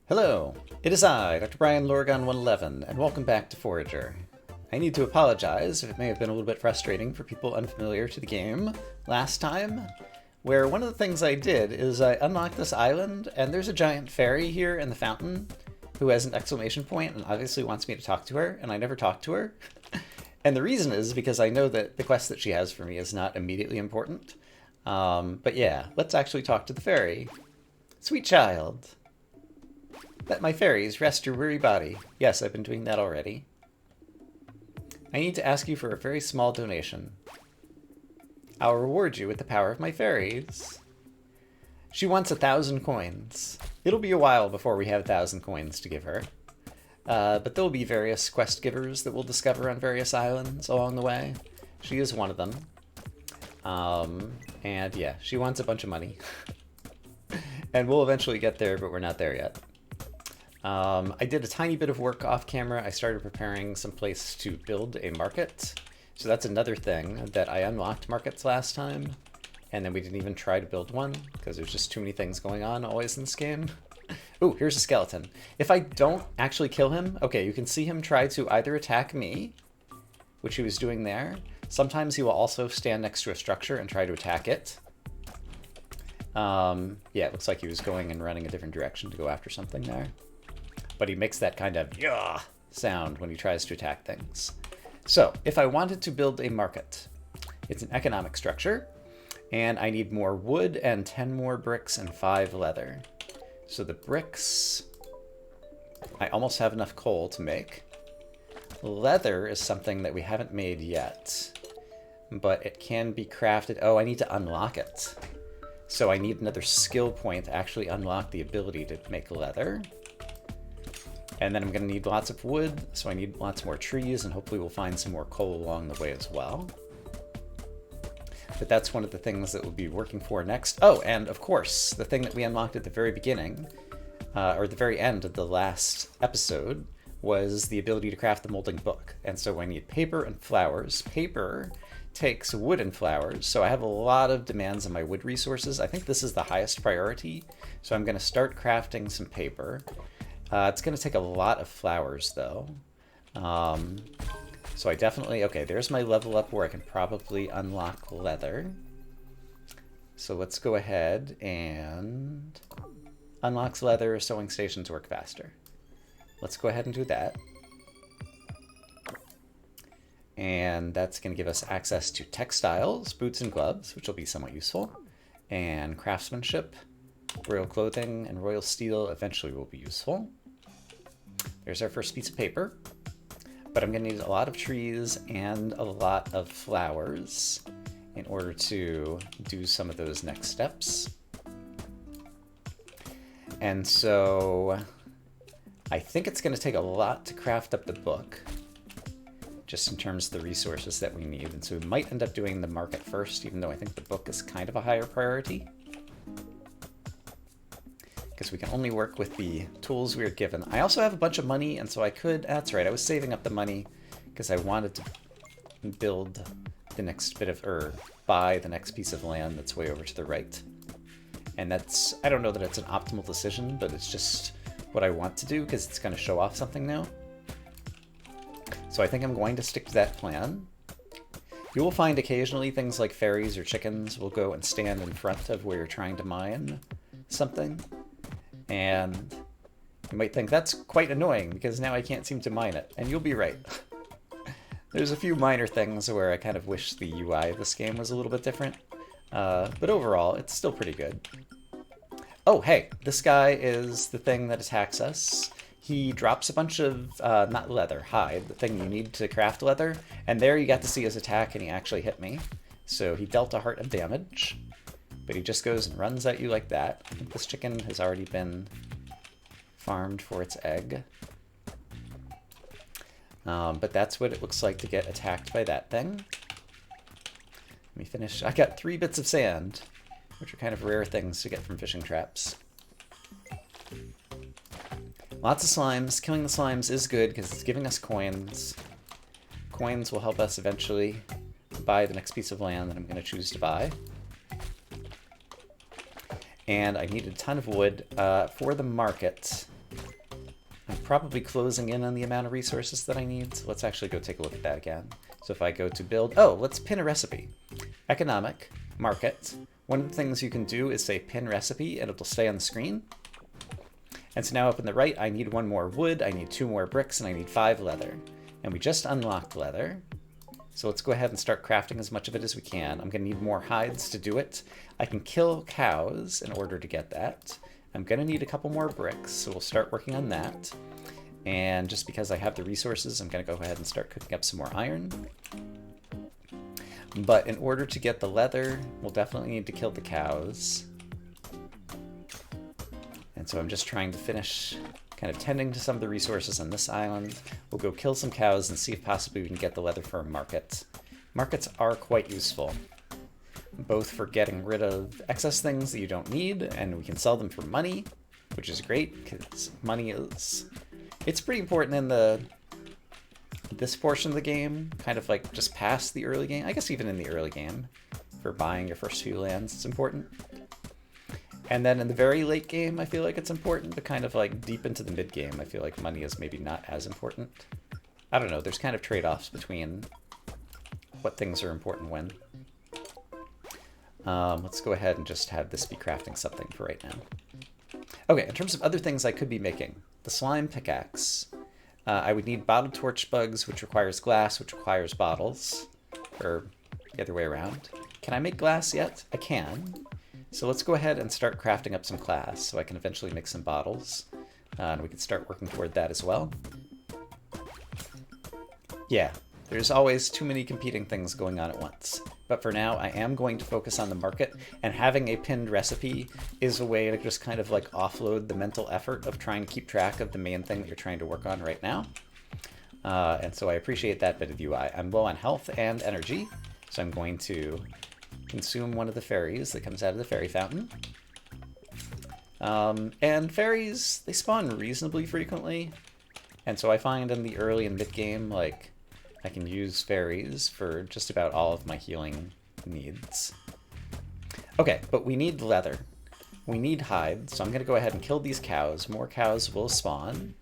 Hello, it is I, Dr. Brian Lorgon 111, and welcome back to Forager. I need to apologize if it may have been a little bit frustrating for people unfamiliar to the game last time, where one of the things I did is I unlocked this island, and there's a giant fairy here in the fountain who has an exclamation point and obviously wants me to talk to her, and I never talked to her. And the reason is because I know that the quest that she has for me is not immediately important. But yeah, let's actually talk to the fairy. Sweet child. Let my fairies rest your weary body. Yes, I've been doing that already. I need to ask you for a very small donation. I'll reward you with the power of my fairies. She wants 1,000 coins. It'll be a while before we have 1,000 coins to give her. But there'll be various quest givers that we'll discover on various islands along the way. She is one of them. And yeah, she wants a bunch of money. And we'll eventually get there, but we're not there yet. I did a tiny bit of work off camera. I started preparing some place to build a market. So that's another thing that I unlocked markets last time. And then we didn't even try to build one because there's just too many things going on always in this game. Ooh, here's a skeleton. If I don't actually kill him, okay, you can see him try to either attack me, which he was doing there. Sometimes he will also stand next to a structure and try to attack it. Yeah, it looks like he was going and running a different direction to go after something there. But he makes that kind of yeah sound when he tries to attack things. So, if I wanted to build a market, it's an economic structure, and I need more wood and 10 more bricks and 5 leather. So the bricks, I almost have enough coal to make. Leather is something that we haven't made yet, but it can be crafted. Oh, I need to unlock it. So I need another skill point to actually unlock the ability to make leather. And then I'm going to need lots of wood, so I need lots more trees, and hopefully we'll find some more coal along the way as well. But that's one of the things that we'll be working for next. Oh, and of course, the thing that we unlocked at the very beginning, or the very end of the last episode, was the ability to craft the molding book. And so I need paper and flowers. Paper takes wood and flowers, so I have a lot of demands on my wood resources. I think this is the highest priority, so I'm going to start crafting some paper. It's going to take a lot of flowers, though. So I definitely... Okay, there's my level up where I can probably unlock leather. So let's go ahead and... Unlocks leather, sewing stations work faster. Let's go ahead and do that. And that's going to give us access to textiles, boots and gloves, which will be somewhat useful. And craftsmanship. Royal clothing and royal steel eventually will be useful. There's our first piece of paper. But I'm going to need a lot of trees and a lot of flowers in order to do some of those next steps. And so I think it's going to take a lot to craft up the book, just in terms of the resources that we need. And so we might end up doing the market first, even though I think the book is kind of a higher priority. Because we can only work with the tools we are given. I also have a bunch of money, and so I could... That's right, I was saving up the money because I wanted to build the next bit of... or buy the next piece of land that's way over to the right. And that's... I don't know that it's an optimal decision, but it's just what I want to do because it's going to show off something now. So I think I'm going to stick to that plan. You will find occasionally things like fairies or chickens will go and stand in front of where you're trying to mine something. And you might think that's quite annoying because now I can't seem to mine it. And you'll be right. There's a few minor things where I kind of wish the UI of this game was a little bit different. But overall, it's still pretty good. Oh, hey, this guy is the thing that attacks us. He drops a bunch of, not leather, hide, the thing you need to craft leather. And there you got to see his attack and he actually hit me. So he dealt a heart of damage. But he just goes and runs at you like that. I think this chicken has already been farmed for its egg. But that's what it looks like to get attacked by that thing. Let me finish. I got 3 bits of sand, which are kind of rare things to get from fishing traps. Lots of slimes. Killing the slimes is good because it's giving us coins. Coins will help us eventually buy the next piece of land that I'm going to choose to buy. And I needed a ton of wood for the market. probably closing in on the amount of resources that I need. So let's actually go take a look at that again. So if I go to build, oh, let's pin a recipe. Economic, market. One of the things you can do is say pin recipe and it'll stay on the screen. And so now up in the right, I need 1 more wood, I need 2 more bricks, and I need 5 leather. And we just unlocked leather. So let's go ahead and start crafting as much of it as we can. I'm gonna need more hides to do it. I can kill cows in order to get that. I'm gonna need a couple more bricks, so we'll start working on that. And just because I have the resources, I'm gonna go ahead and start cooking up some more iron. But in order to get the leather, we'll definitely need to kill the cows. And so I'm just trying to finish kind of tending to some of the resources on this island. We'll go kill some cows and see if possibly we can get the leather for a market. Markets are quite useful, both for getting rid of excess things that you don't need, and we can sell them for money, which is great, because money is... It's pretty important in this portion of the game, kind of like just past the early game. I guess even in the early game, for buying your first few lands, it's important. And then in the very late game, I feel like it's important, but kind of like deep into the mid game, I feel like money is maybe not as important. I don't know, there's kind of trade-offs between what things are important when. Let's go ahead and just have this be crafting something for right now. Okay, in terms of other things I could be making, the slime pickaxe. I would need bottle torch bugs, which requires glass, which requires bottles, or the other way around. Can I make glass yet? I can. So let's go ahead and start crafting up some glass so I can eventually make some bottles. And we can start working toward that as well. Yeah, there's always too many competing things going on at once. But for now, I am going to focus on the market, and having a pinned recipe is a way to just kind of like offload the mental effort of trying to keep track of the main thing that you're trying to work on right now. And so I appreciate that bit of UI. I'm low on health and energy, so I'm going to consume one of the fairies that comes out of the fairy fountain. And fairies, they spawn reasonably frequently, and so I find in the early and mid game, like, I can use fairies for just about all of my healing needs. Okay, but we need leather. We need hide, so I'm going to go ahead and kill these cows. More cows will spawn.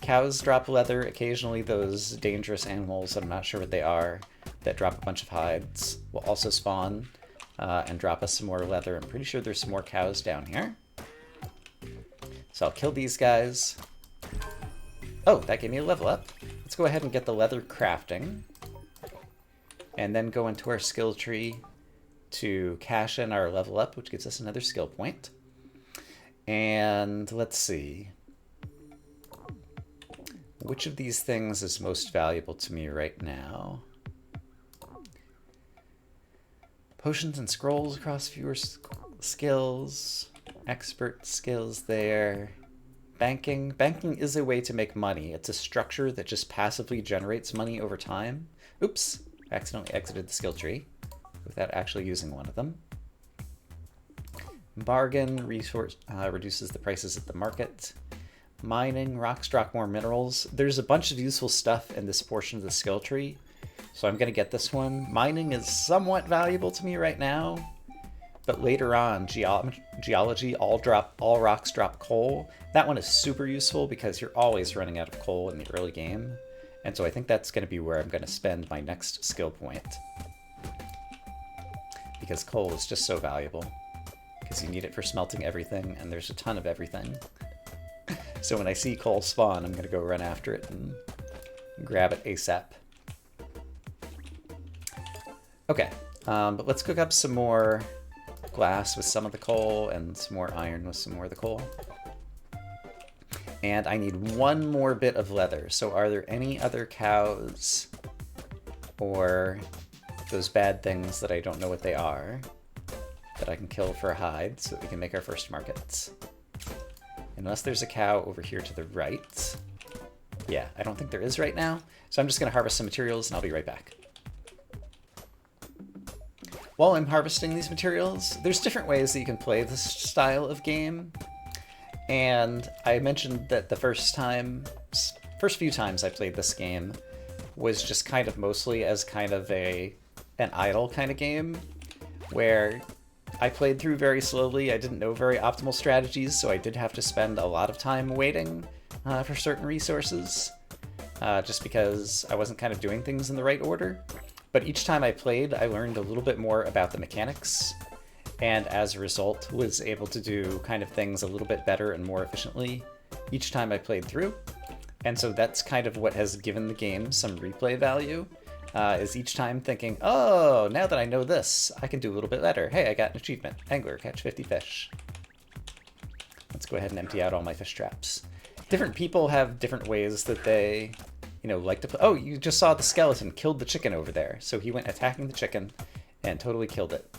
Cows drop leather. Occasionally those dangerous animals, I'm not sure what they are, that drop a bunch of hides will also spawn and drop us some more leather. I'm pretty sure there's some more cows down here. So I'll kill these guys. Oh, that gave me a level up. Let's go ahead and get the leather crafting. And then go into our skill tree to cash in our level up, which gives us another skill point. And let's see. Which of these things is most valuable to me right now? Potions and scrolls across fewer skills. Expert skills there. Banking. Banking is a way to make money. It's a structure that just passively generates money over time. Oops, I accidentally exited the skill tree without actually using one of them. Bargain, resource, reduces the prices at the market. Mining, rocks drop more minerals. There's a bunch of useful stuff in this portion of the skill tree, so I'm going to get this one. Mining is somewhat valuable to me right now, but later on, geology, all rocks drop coal. That one is super useful because you're always running out of coal in the early game, and so I think that's going to be where I'm going to spend my next skill point, because coal is just so valuable, because you need it for smelting everything, and there's a ton of everything. So when I see coal spawn, I'm going to go run after it and grab it ASAP. Okay, but let's cook up some more glass with some of the coal and some more iron with some more of the coal. And I need one more bit of leather. So are there any other cows or those bad things that I don't know what they are that I can kill for a hide so that we can make our first markets? Unless there's a cow over here to the right. Yeah, I don't think there is right now. So I'm just going to harvest some materials and I'll be right back. While I'm harvesting these materials, there's different ways that you can play this style of game. And I mentioned that the first few times I played this game was just kind of mostly as kind of an idle kind of game, where I played through very slowly. I didn't know very optimal strategies, so I did have to spend a lot of time waiting for certain resources, just because I wasn't kind of doing things in the right order. But each time I played, I learned a little bit more about the mechanics, and as a result was able to do kind of things a little bit better and more efficiently each time I played through. And so that's kind of what has given the game some replay value, is each time thinking, oh, now that I know this, I can do a little bit better. Hey, I got an achievement. Angler, catch 50 fish. Let's go ahead and empty out all my fish traps. Different people have different ways that they, like to play. Oh, you just saw the skeleton killed the chicken over there. So he went attacking the chicken and totally killed it.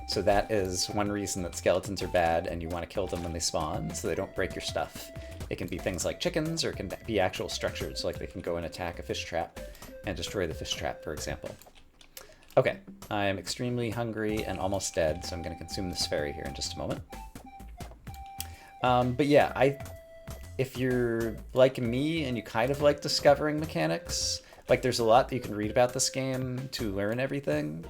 So that is one reason that skeletons are bad, and you want to kill them when they spawn so they don't break your stuff. It can be things like chickens, or it can be actual structures, like they can go and attack a fish trap and destroy the fish trap, for example. Okay, I am extremely hungry and almost dead, so I'm going to consume this fairy here in just a moment. But yeah, if you're like me and you kind of like discovering mechanics, like there's a lot that you can read about this game to learn everything.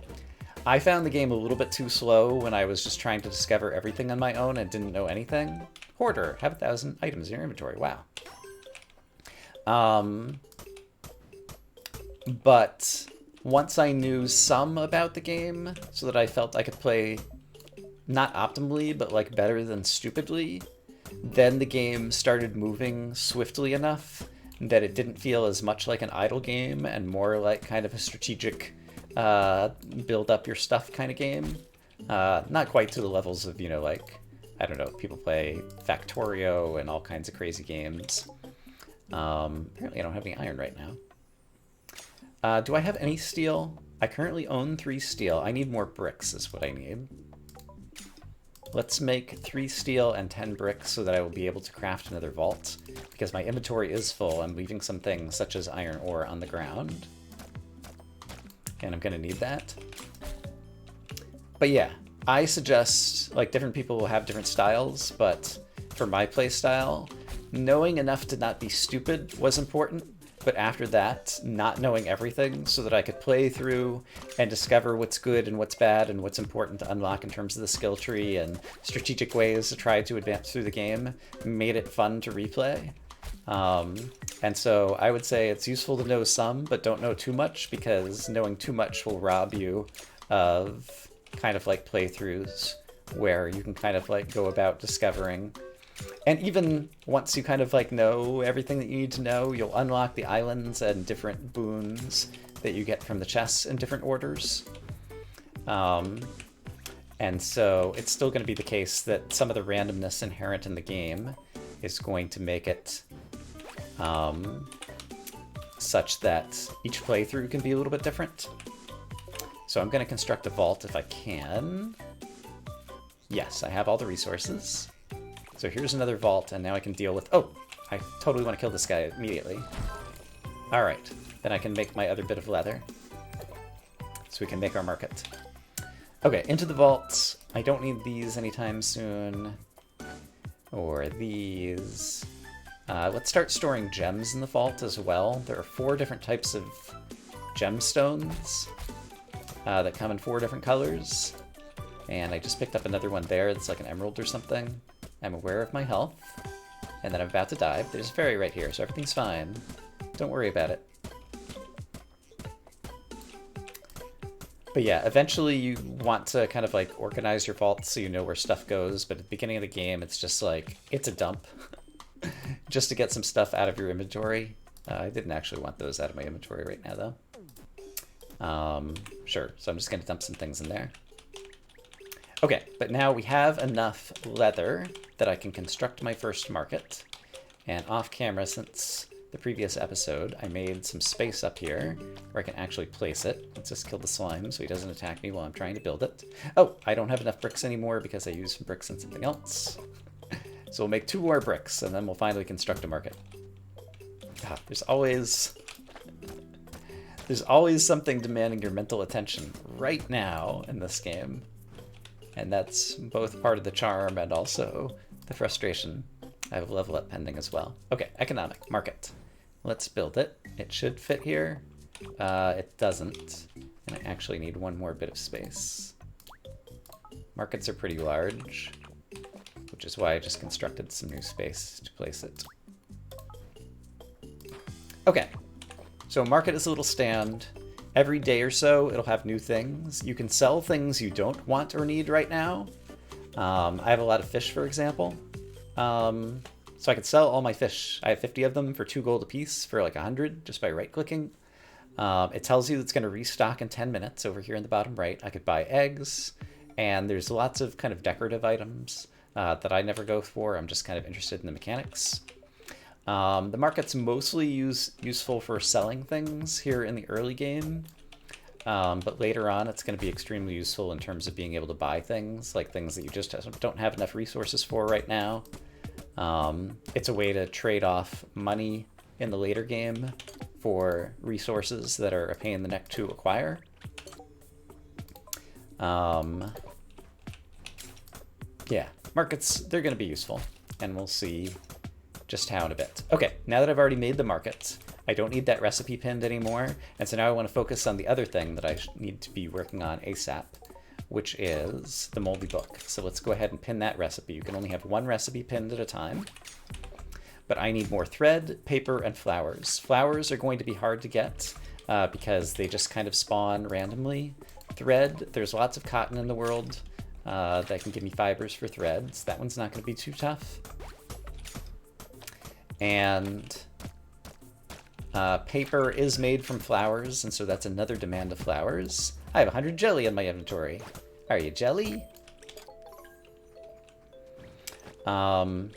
I found the game a little bit too slow when I was just trying to discover everything on my own and didn't know anything. Hoarder, have 1,000 items in your inventory. Wow. But once I knew some about the game, so that I felt I could play not optimally, but like better than stupidly, then the game started moving swiftly enough that it didn't feel as much like an idle game and more like kind of a strategic build up your stuff kind of game. Not quite to the levels of, like, I don't know, people play Factorio and all kinds of crazy games. Apparently I don't have any iron right now. Do I have any steel? I currently own 3 steel. I need more bricks is what I need. Let's make 3 steel and 10 bricks so that I will be able to craft another vault, because my inventory is full. I'm leaving some things such as iron ore on the ground, and I'm going to need that. But yeah, I suggest, like, different people will have different styles, but for my play style, knowing enough to not be stupid was important. But after that, not knowing everything so that I could play through and discover what's good and what's bad and what's important to unlock in terms of the skill tree and strategic ways to try to advance through the game made it fun to replay. And so I would say it's useful to know some, but don't know too much, because knowing too much will rob you of kind of like playthroughs where you can kind of like go about discovering. And even once you kind of like know everything that you need to know, you'll unlock the islands and different boons that you get from the chests in different orders. And so it's still going to be the case that some of the randomness inherent in the game is going to make it such that each playthrough can be a little bit different. So I'm going to construct a vault if I can. Yes, I have all the resources. So here's another vault, and now I can deal with... Oh, I totally want to kill this guy immediately. All right, then I can make my other bit of leather, so we can make our market. Okay, into the vaults. I don't need these anytime soon, or these. Let's start storing gems in the vault as well. There are 4 different types of gemstones that come in 4 different colors, and I just picked up another one there that's like an emerald or something. I'm aware of my health, and that I'm about to die. There's a fairy right here, so everything's fine. Don't worry about it. But yeah, eventually you want to kind of like organize your vaults so you know where stuff goes, but at the beginning of the game, it's just like, it's a dump. Just to get some stuff out of your inventory. I didn't actually want those out of my inventory right now, though. Sure, so I'm just going to dump some things in there. Okay, but now we have enough leather that I can construct my first market. And off camera, since the previous episode, I made some space up here where I can actually place it. Let's just kill the slime so he doesn't attack me while I'm trying to build it. Oh, I don't have enough bricks anymore because I used some bricks in something else. So we'll make 2 more bricks and then we'll finally construct a market. God, there's always something demanding your mental attention right now in this game. And that's both part of the charm and also the frustration. I have a level up pending as well. Okay, economic, market. Let's build it. It should fit here. It doesn't. And I actually need 1 more bit of space. Markets are pretty large. which is why I just constructed some new space to place it. Okay, so market is a little stand. Every day or so, it'll have new things. You can sell things you don't want or need right now. I have a lot of fish, for example. So I could sell all my fish. I have 50 of them for 2 gold apiece for like 100 just by right-clicking. It tells you it's going to restock in 10 minutes over here in the bottom right. I could buy eggs, and there's lots of kind of decorative items that I never go for. I'm just kind of interested in the mechanics. The market's mostly useful for selling things here in the early game, but later on it's going to be extremely useful in terms of being able to buy things, like things that you just don't have enough resources for right now. It's a way to trade off money in the later game for resources that are a pain in the neck to acquire. Yeah, markets, they're going to be useful, and we'll see just how in a bit. Okay, now that I've already made the market, I don't need that recipe pinned anymore, and so now I want to focus on the other thing that I need to be working on ASAP, which is the moldy book. So let's go ahead and pin that recipe. You can only have one recipe pinned at a time, but I need more thread, paper, and flowers. Flowers are going to be hard to get because they just kind of spawn randomly. Thread, there's lots of cotton in the world that can give me fibers for threads. That one's not going to be too tough. And paper is made from flowers, and so that's another demand of flowers. I have 100 jelly in my inventory. Are you jelly? And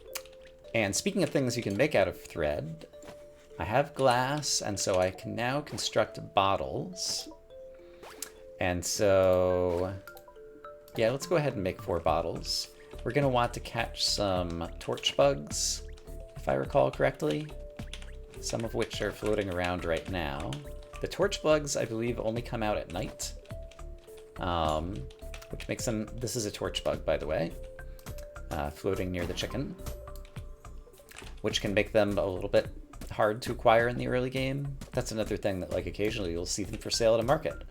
speaking of things you can make out of thread, I have glass, and so I can now construct bottles. And so, yeah, let's go ahead and make 4 bottles. We're going to want to catch some torch bugs, if I recall correctly, some of which are floating around right now. The torch bugs, I believe, only come out at night, which makes them... This is a torch bug, by the way, floating near the chicken, which can make them a little bit hard to acquire in the early game. That's another thing that, like, occasionally you'll see them for sale at a market,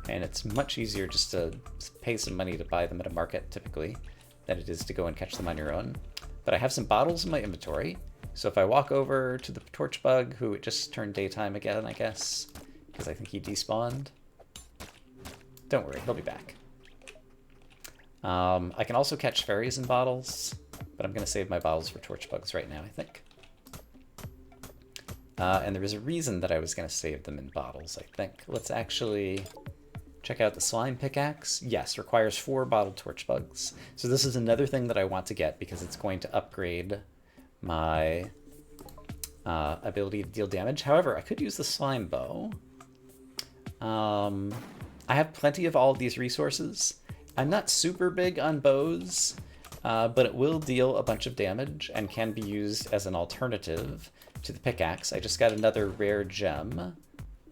and it's much easier just to pay some money to buy them at a market, typically, than it is to go and catch them on your own. But I have some bottles in my inventory, so if I walk over to the torch bug, who it just turned daytime again, I guess, because I think he despawned. Don't worry, he'll be back. I can also catch fairies in bottles, but I'm going to save my bottles for torch bugs right now, I think. And there was a reason that I was going to save them in bottles, I think. Let's actually check out the slime pickaxe. Yes, requires 4 bottled torch bugs. So this is another thing that I want to get because it's going to upgrade my ability to deal damage. However, I could use the slime bow. I have plenty of all of these resources. I'm not super big on bows, but it will deal a bunch of damage and can be used as an alternative to the pickaxe. I just got another rare gem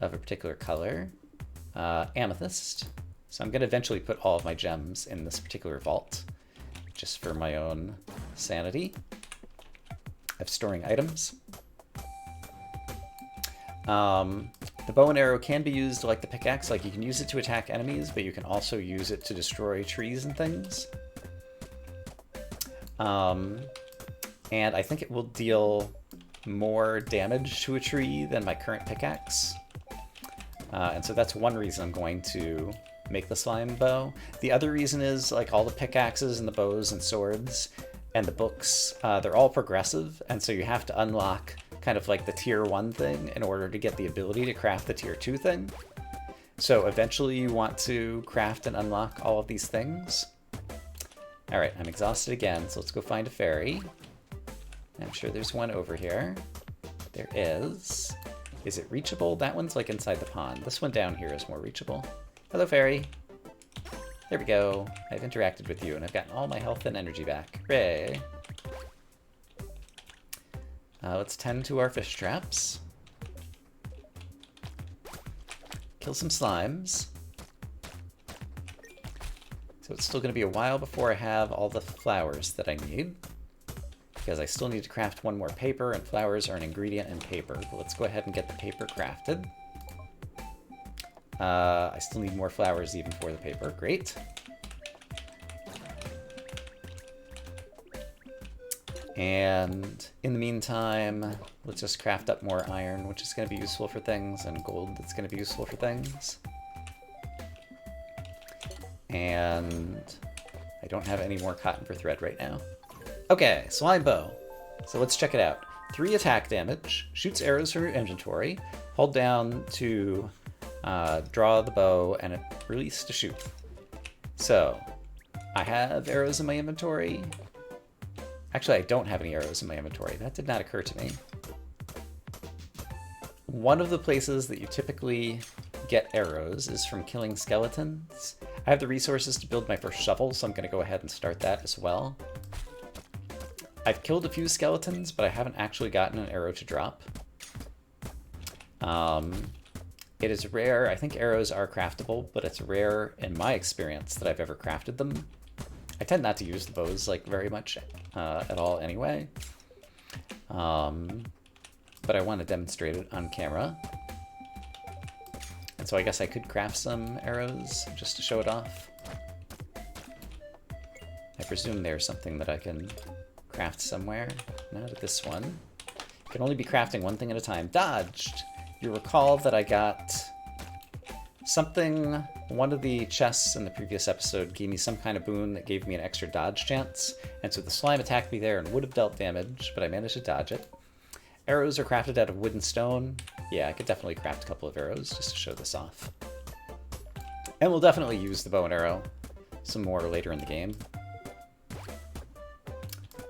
of a particular color, amethyst. So I'm going to eventually put all of my gems in this particular vault, just for my own sanity of storing items. The bow and arrow can be used like the pickaxe. Like, you can use it to attack enemies, but you can also use it to destroy trees and things. And I think it will deal more damage to a tree than my current pickaxe. And so that's one reason I'm going to make the slime bow. The other reason is, like, all the pickaxes and the bows and swords and the books, they're all progressive, and so you have to unlock kind of like the tier 1 thing in order to get the ability to craft the tier 2 thing. So eventually you want to craft and unlock all of these things. All right, I'm exhausted again, so let's go find a fairy. I'm sure there's one over here. There is. Is it reachable? That one's like inside the pond. This one down here is more reachable. Hello, fairy. There we go. I've interacted with you, and I've gotten all my health and energy back. Hooray. Let's tend to our fish traps. Kill some slimes. So it's still going to be a while before I have all the flowers that I need, because I still need to craft 1 more paper, and flowers are an ingredient in paper. But let's go ahead and get the paper crafted. I still need more flowers even for the paper. Great. And in the meantime, let's just craft up more iron, which is going to be useful for things, and gold that's going to be useful for things. And I don't have any more cotton for thread right now. Okay, slime bow. So let's check it out. 3 attack damage, shoots arrows from your inventory, hold down to draw the bow, and it release to shoot. So I have arrows in my inventory. Actually, I don't have any arrows in my inventory. That did not occur to me. One of the places that you typically get arrows is from killing skeletons. I have the resources to build my first shovel, so I'm going to go ahead and start that as well. I've killed a few skeletons, but I haven't actually gotten an arrow to drop. It is rare. I think arrows are craftable, but it's rare in my experience that I've ever crafted them. I tend not to use the bows like very much at all anyway. But I want to demonstrate it on camera. And so I guess I could craft some arrows just to show it off. I presume there's something that I can craft somewhere. Not at this one. You can only be crafting one thing at a time. Dodged! You recall that I got something, one of the chests in the previous episode gave me some kind of boon that gave me an extra dodge chance, and so the slime attacked me there and would have dealt damage, but I managed to dodge it. Arrows are crafted out of wood and stone. Yeah, I could definitely craft a couple of arrows just to show this off. And we'll definitely use the bow and arrow some more later in the game.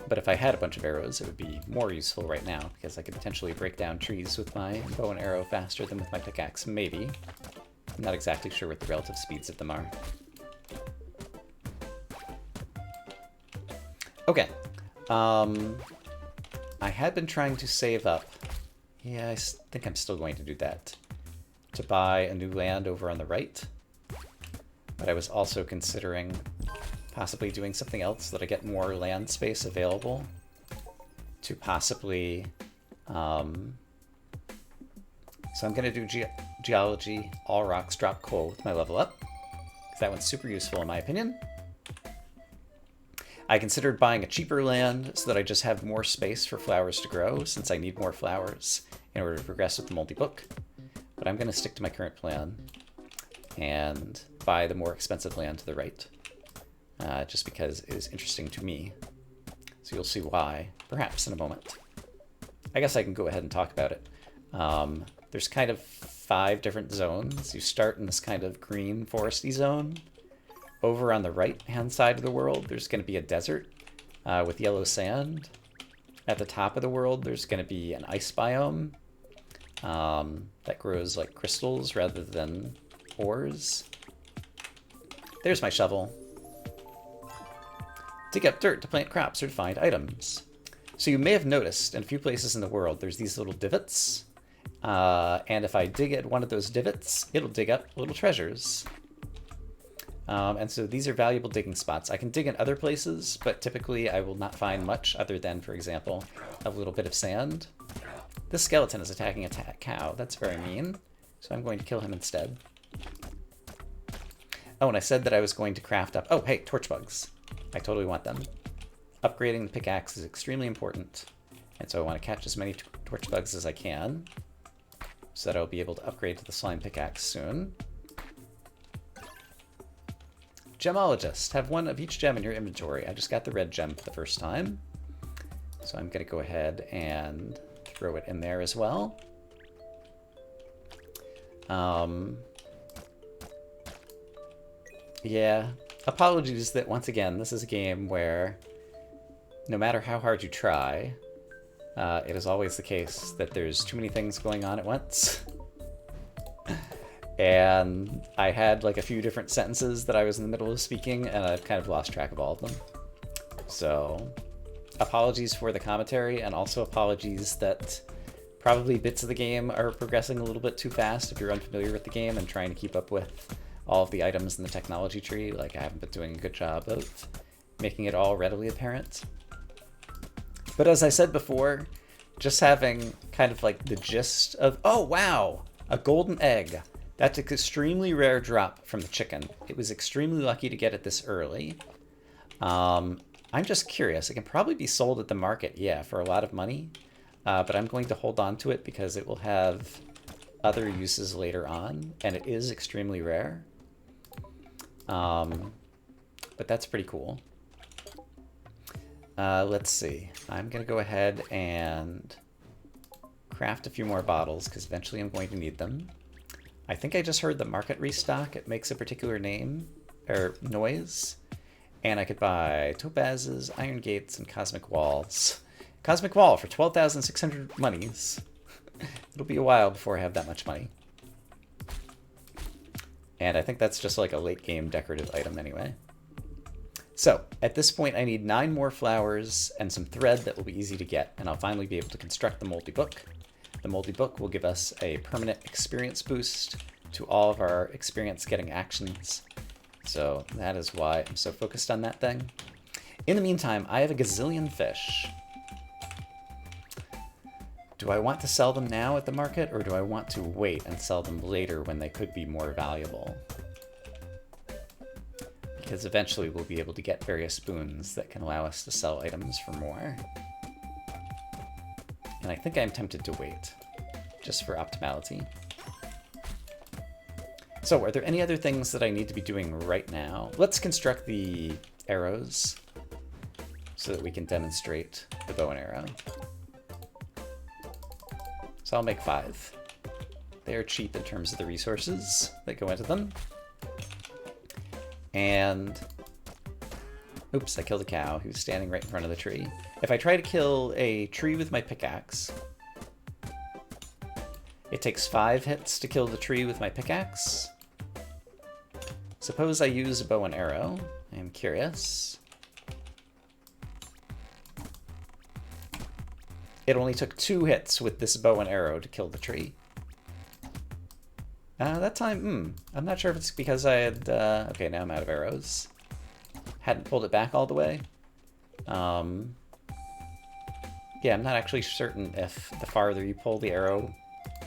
But if I had a bunch of arrows, it would be more useful right now, because I could potentially break down trees with my bow and arrow faster than with my pickaxe, maybe. I'm not exactly sure what the relative speeds of them are. Okay. I had been trying to save up. Yeah, I think I'm still going to do that. To buy a new land over on the right. But I was also considering possibly doing something else so that I get more land space available to possibly... So I'm going to do geology, all rocks drop coal with my level up, because that one's super useful in my opinion. I considered buying a cheaper land so that I just have more space for flowers to grow, since I need more flowers in order to progress with the multi-book. But I'm going to stick to my current plan and buy the more expensive land to the right, just because it is interesting to me. So you'll see why, perhaps in a moment. I guess I can go ahead and talk about it. There's kind of 5 different zones. You start in this kind of green foresty zone. Over on the right-hand side of the world, there's going to be a desert with yellow sand. At the top of the world, there's going to be an ice biome that grows like crystals rather than ores. There's my shovel. Dig up dirt to plant crops or to find items. So you may have noticed in a few places in the world, there's these little divots. And if I dig at one of those divots, it'll dig up little treasures. And so these are valuable digging spots. I can dig in other places, but typically I will not find much other than, for example, a little bit of sand. This skeleton is attacking a cow. That's very mean. So I'm going to kill him instead. Oh, and I said that I was going to craft up... Oh, hey, torch bugs. I totally want them. Upgrading the pickaxe is extremely important. And so I want to catch as many torch bugs as I can, so that I'll be able to upgrade to the slime pickaxe soon. Gemologist. Have one of each gem in your inventory. I just got the red gem for the first time. So I'm going to go ahead and throw it in there as well. Yeah. Apologies that, once again, this is a game where no matter how hard you try, it is always the case that there's too many things going on at once. And I had like a few different sentences that I was in the middle of speaking, and I've kind of lost track of all of them. So apologies for the commentary, and also apologies that probably bits of the game are progressing a little bit too fast if you're unfamiliar with the game and trying to keep up with all of the items in the technology tree. Like, I haven't been doing a good job of making it all readily apparent. But as I said before, just having kind of like the gist of, oh wow, a golden egg. That's an extremely rare drop from the chicken. It was extremely lucky to get it this early. I'm just curious. It can probably be sold at the market, yeah, for a lot of money. But I'm going to hold on to it because it will have other uses later on, and it is extremely rare. But that's pretty cool. Let's see. I'm going to go ahead and craft a few more bottles because eventually I'm going to need them. I think I just heard the market restock. It makes a particular name or noise. And I could buy topazes, iron gates, and cosmic walls. Cosmic wall for 12,600 monies. It'll be a while before I have that much money. And I think that's just like a late game decorative item anyway. So at this point I need 9 more flowers and some thread that will be easy to get, and I'll finally be able to construct the moldy book. The moldy book will give us a permanent experience boost to all of our experience getting actions. So that is why I'm so focused on that thing. In the meantime, I have a gazillion fish. Do I want to sell them now at the market, or do I want to wait and sell them later when they could be more valuable? Because eventually we'll be able to get various boons that can allow us to sell items for more. And I think I'm tempted to wait, just for optimality. So are there any other things that I need to be doing right now? Let's construct the arrows so that we can demonstrate the bow and arrow. So I'll make 5. They are cheap in terms of the resources that go into them. And, oops, I killed a cow who's standing right in front of the tree. If I try to kill a tree with my pickaxe, it takes 5 hits to kill the tree with my pickaxe. Suppose I use a bow and arrow. I am curious. It only took 2 hits with this bow and arrow to kill the tree. That time, I'm not sure if it's because I had, okay, now I'm out of arrows. Hadn't pulled it back all the way. Yeah, I'm not actually certain if the farther you pull the arrow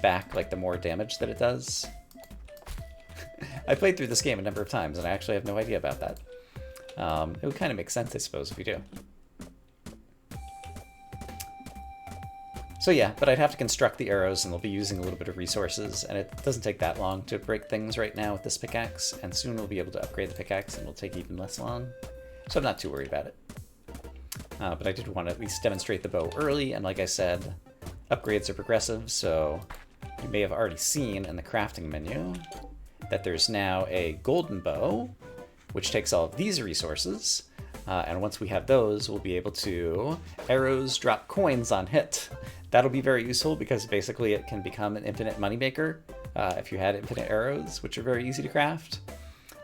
back, like the more damage that it does. I played through this game a number of times and I actually have no idea about that. It would kind of make sense, I suppose, if you do. So yeah, but I'd have to construct the arrows and they'll be using a little bit of resources, and it doesn't take that long to break things right now with this pickaxe, and soon we'll be able to upgrade the pickaxe and it'll take even less long. So I'm not too worried about it. But I did want to at least demonstrate the bow early, and like I said, upgrades are progressive, so you may have already seen in the crafting menu that there's now a golden bow, which takes all of these resources, and once we have those, we'll be able to arrows drop coins on hit. That'll be very useful because basically it can become an infinite moneymaker if you had infinite arrows, which are very easy to craft.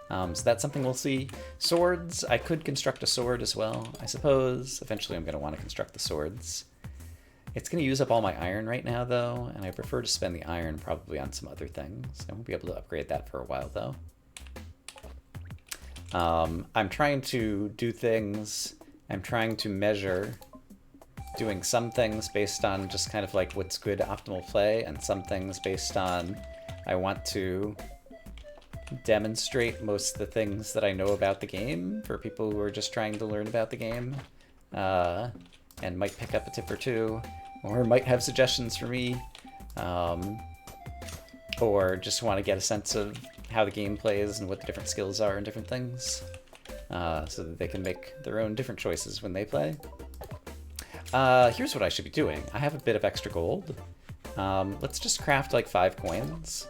So that's something we'll see. Swords, I could construct a sword as well. I suppose eventually I'm going to want to construct the swords. It's going to use up all my iron right now, though, and I prefer to spend the iron probably on some other things. I won't be able to upgrade that for a while, though. I'm trying to do things, I'm trying to measure doing some things based on just kind of like what's good optimal play, and some things based on I want to demonstrate most of the things that I know about the game for people who are just trying to learn about the game, and might pick up a tip or two, or might have suggestions for me, or just want to get a sense of how the game plays and what the different skills are and different things, so that they can make their own different choices when they play. Here's what I should be doing. I have a bit of extra gold. Let's just craft like 5 coins,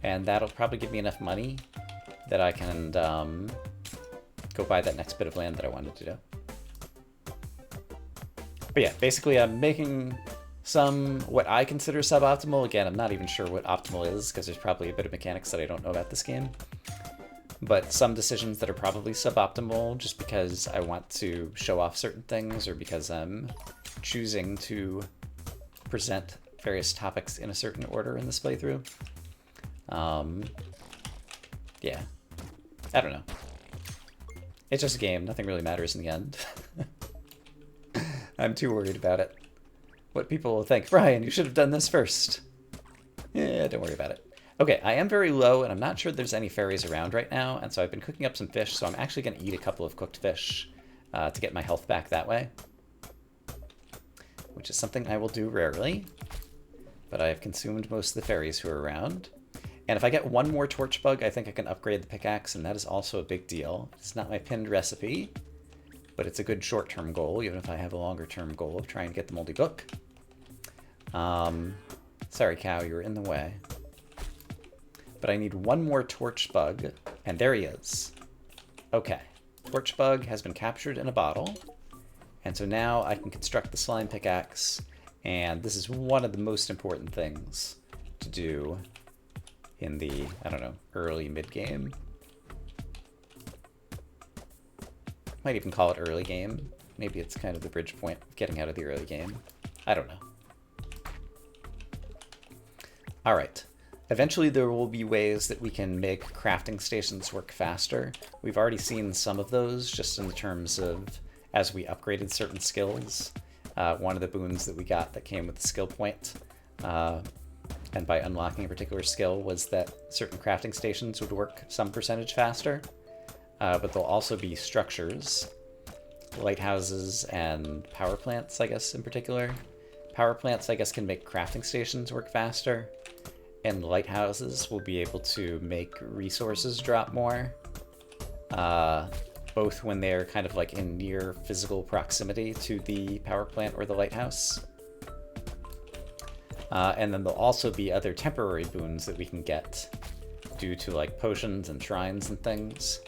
and that'll probably give me enough money that I can go buy that next bit of land that I wanted to do. But yeah, basically I'm making some what I consider suboptimal. Again, I'm not even sure what optimal is because there's probably a bit of mechanics that I don't know about this game. But some decisions that are probably suboptimal just because I want to show off certain things, or because I'm choosing to present various topics in a certain order in this playthrough. Yeah, I don't know. It's just a game. Nothing really matters in the end. I'm too worried about it. What people will think. Brian, you should have done this first. Yeah, don't worry about it. Okay, I am very low, and I'm not sure there's any fairies around right now, and so I've been cooking up some fish, so I'm actually going to eat a couple of cooked fish to get my health back that way, which is something I will do rarely, but I have consumed most of the fairies who are around. And if I get one more torch bug, I think I can upgrade the pickaxe, and that is also a big deal. It's not my pinned recipe, but it's a good short-term goal, even if I have a longer-term goal of trying to get the moldy book. Sorry, cow, you were in the way. But I need one more torch bug, and there he is. Okay, torch bug has been captured in a bottle, and so now I can construct the slime pickaxe, and this is one of the most important things to do in the, I don't know, early mid-game. Might even call it early game. Maybe it's kind of the bridge point of getting out of the early game. I don't know. Alright. Eventually there will be ways that we can make crafting stations work faster. We've already seen some of those just in the terms of as we upgraded certain skills. One of the boons that we got that came with the skill point, and by unlocking a particular skill, was that certain crafting stations would work some percentage faster. But there'll also be structures, lighthouses and power plants, I guess, in particular. Power plants, I guess, can make crafting stations work faster, and lighthouses will be able to make resources drop more, both when they're kind of like in near physical proximity to the power plant or the lighthouse. And then there'll also be other temporary boons that we can get due to like potions and shrines and things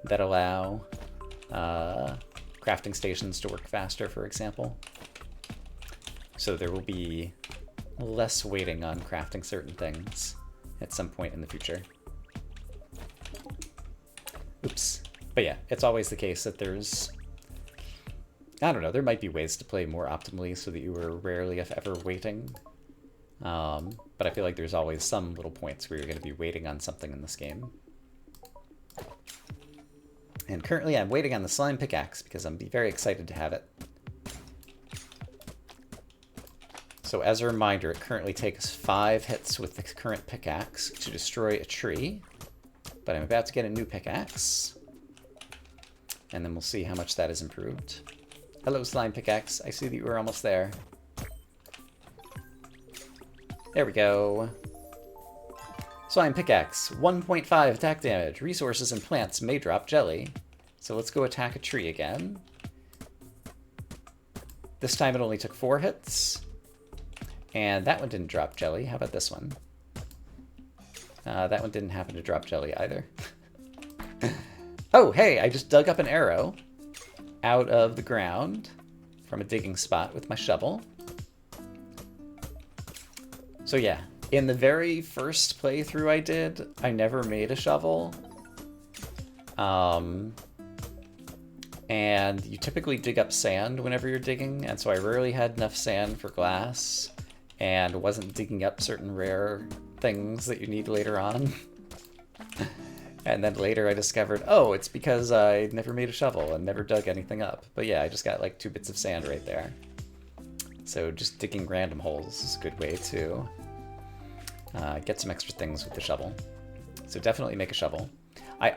that allow crafting stations to work faster, for example. So there will be less waiting on crafting certain things at some point in the future. Oops. But yeah, it's always the case that there's, I don't know, there might be ways to play more optimally so that you are rarely, if ever, waiting. But I feel like there's always some little points where you're going to be waiting on something in this game. And currently I'm waiting on the slime pickaxe because I'm very excited to have it. So as a reminder, it currently takes 5 hits with the current pickaxe to destroy a tree. But I'm about to get a new pickaxe. And then we'll see how much that is improved. Hello, slime pickaxe. I see that you were almost there. There we go. Slime pickaxe, 1.5 attack damage. Resources and plants may drop jelly. So let's go attack a tree again. This time it only took 4 hits. And that one didn't drop jelly. How about this one? That one didn't happen to drop jelly either. Oh, hey, I just dug up an arrow out of the ground from a digging spot with my shovel. So yeah, in the very first playthrough I did, I never made a shovel. And you typically dig up sand whenever you're digging, and so I rarely had enough sand for glass, and wasn't digging up certain rare things that you need later on. And then later I discovered, oh, it's because I never made a shovel and never dug anything up. But yeah, I just got like 2 bits of sand right there. So just digging random holes is a good way to get some extra things with the shovel. So definitely make a shovel. I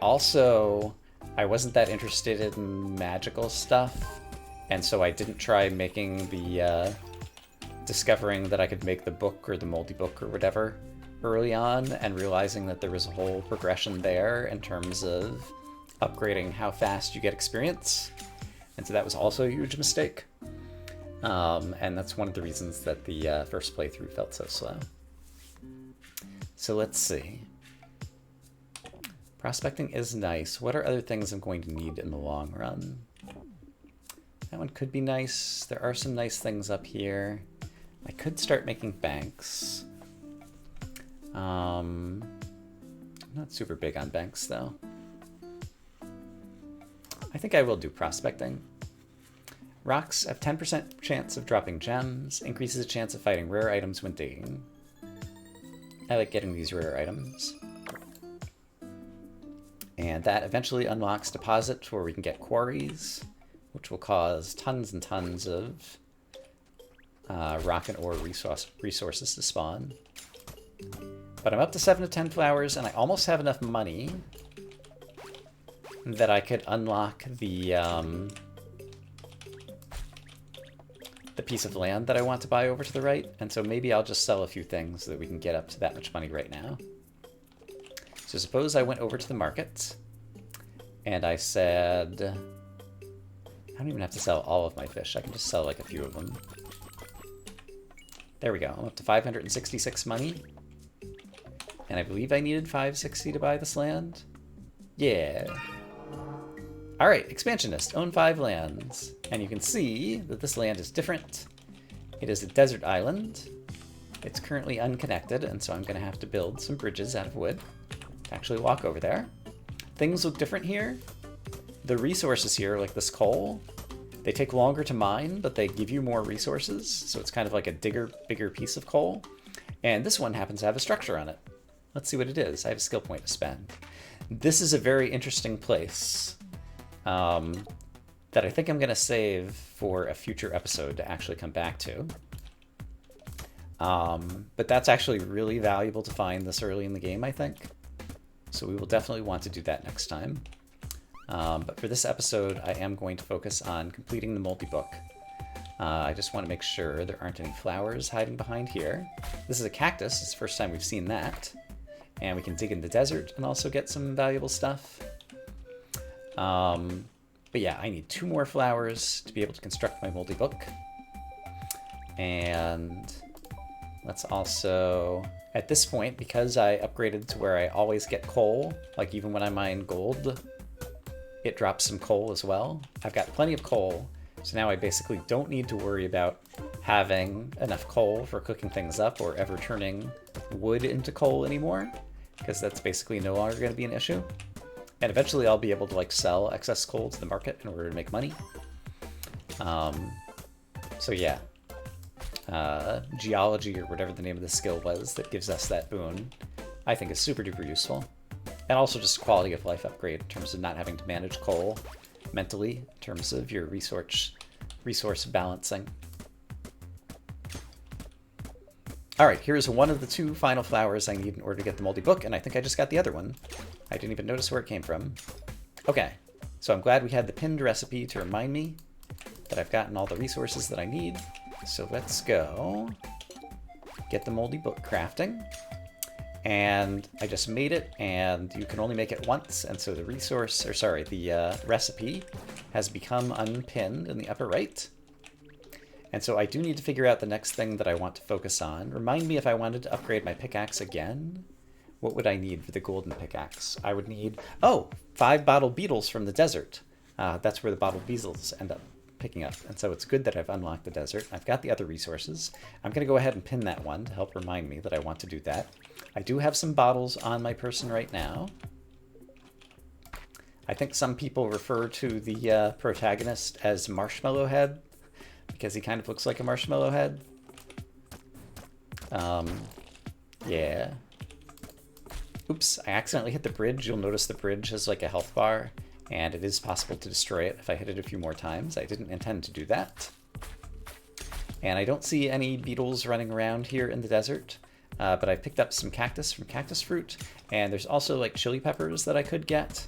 wasn't that interested in magical stuff, and so I didn't try making the, discovering that I could make the book or the moldy book or whatever early on, and realizing that there was a whole progression there in terms of upgrading how fast you get experience. And so that was also a huge mistake. And that's one of the reasons that the first playthrough felt so slow. So let's see. Prospecting is nice. What are other things I'm going to need in the long run? That one could be nice. There are some nice things up here. I could start making banks. I'm not super big on banks, though. I think I will do prospecting. Rocks have 10% chance of dropping gems, increases the chance of fighting rare items when digging. I like getting these rare items. And that eventually unlocks deposits where we can get quarries, which will cause tons and tons of rock and ore resources to spawn. But I'm up to 7 to 10 flowers, and I almost have enough money that I could unlock the piece of land that I want to buy over to the right, and so maybe I'll just sell a few things so that we can get up to that much money right now. So suppose I went over to the market, and I said, I don't even have to sell all of my fish. I can just sell like a few of them. There we go. I'm up to 566 money. And I believe I needed 560 to buy this land. Yeah. All right, expansionist, own 5 lands. And you can see that this land is different. It is a desert island. It's currently unconnected, and so I'm gonna have to build some bridges out of wood to actually walk over there. Things look different here. The resources here, like this coal, they take longer to mine, but they give you more resources. So it's kind of like a bigger piece of coal. And this one happens to have a structure on it. Let's see what it is. I have a skill point to spend. This is a very interesting place that I think I'm going to save for a future episode to actually come back to. But that's actually really valuable to find this early in the game, I think. So we will definitely want to do that next time. But for this episode, I am going to focus on completing the multi-book. I just want to make sure there aren't any flowers hiding behind here. This is a cactus. It's the first time we've seen that. And we can dig in the desert and also get some valuable stuff. But yeah, I need 2 more flowers to be able to construct my multi-book. And let's also, at this point, because I upgraded to where I always get coal, like even when I mine gold, it drops some coal as well. I've got plenty of coal, so now I basically don't need to worry about having enough coal for cooking things up or ever turning wood into coal anymore, because that's basically no longer going to be an issue. And eventually I'll be able to like sell excess coal to the market in order to make money. So yeah, geology, or whatever the name of the skill was that gives us that boon, I think is super duper useful. And also just a quality of life upgrade in terms of not having to manage coal mentally, in terms of your resource balancing. All right, here's one of the 2 final flowers I need in order to get the multi-book, and I think I just got the other one. I didn't even notice where it came from. Okay, so I'm glad we had the pinned recipe to remind me that I've gotten all the resources that I need. So let's go get the multi-book crafting. And I just made it, and you can only make it once, and so the recipe has become unpinned in the upper right. And so I do need to figure out the next thing that I want to focus on. Remind me, if I wanted to upgrade my pickaxe again, what would I need for the golden pickaxe? I would need, 5 bottled beetles from the desert. That's where the bottled beetles end up picking up. And so it's good that I've unlocked the desert. I've got the other resources. I'm going to go ahead and pin that one to help remind me that I want to do that. I do have some bottles on my person right now. I think some people refer to the protagonist as Marshmallow Head, because he kind of looks like a marshmallow head. Yeah. Oops, I accidentally hit the bridge. You'll notice the bridge has like a health bar, and it is possible to destroy it if I hit it a few more times. I didn't intend to do that. And I don't see any beetles running around here in the desert, but I picked up some cactus from cactus fruit, and there's also like chili peppers that I could get.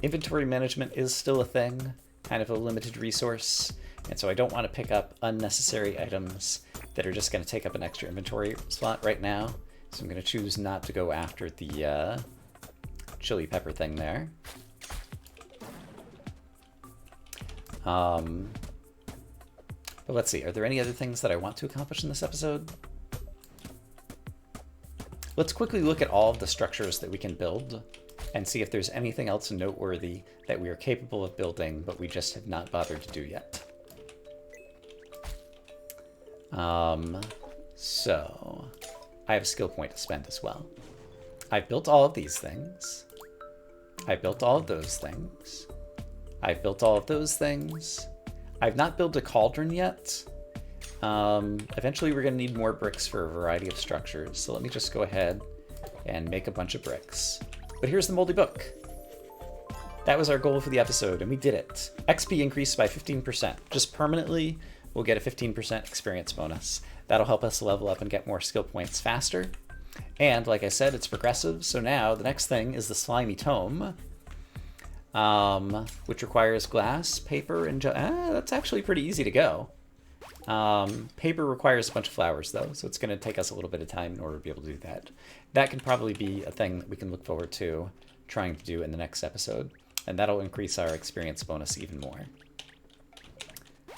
Inventory management is still a thing, kind of a limited resource, and so I don't want to pick up unnecessary items that are just going to take up an extra inventory slot right now. So I'm going to choose not to go after the chili pepper thing there. But let's see, are there any other things that I want to accomplish in this episode? Let's quickly look at all of the structures that we can build and see if there's anything else noteworthy that we are capable of building, but we just have not bothered to do yet. So I have a skill point to spend as well. I've built all of these things. I built all of those things. I've built all of those things. I've not built a cauldron yet. Eventually we're going to need more bricks for a variety of structures, so let me just go ahead and make a bunch of bricks. But here's the moldy book. That was our goal for the episode, and we did it. XP increased by 15%. Just permanently, we'll get a 15% experience bonus. That'll help us level up and get more skill points faster. And like I said, it's progressive, so now the next thing is the slimy tome, which requires glass, paper, and that's actually pretty easy to go. Paper requires a bunch of flowers, though, so it's going to take us a little bit of time in order to be able to do that. That can probably be a thing that we can look forward to trying to do in the next episode, and that'll increase our experience bonus even more.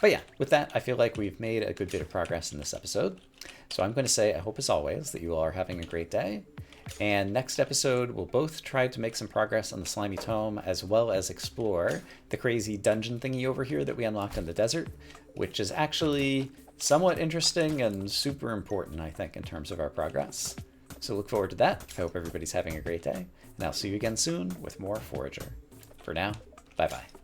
But yeah, with that, I feel like we've made a good bit of progress in this episode. So I'm going to say, I hope as always that you all are having a great day. And next episode, we'll both try to make some progress on the Slimy Tome, as well as explore the crazy dungeon thingy over here that we unlocked in the desert, which is actually somewhat interesting and super important, I think, in terms of our progress. So look forward to that. I hope everybody's having a great day, and I'll see you again soon with more Forager. For now, bye-bye.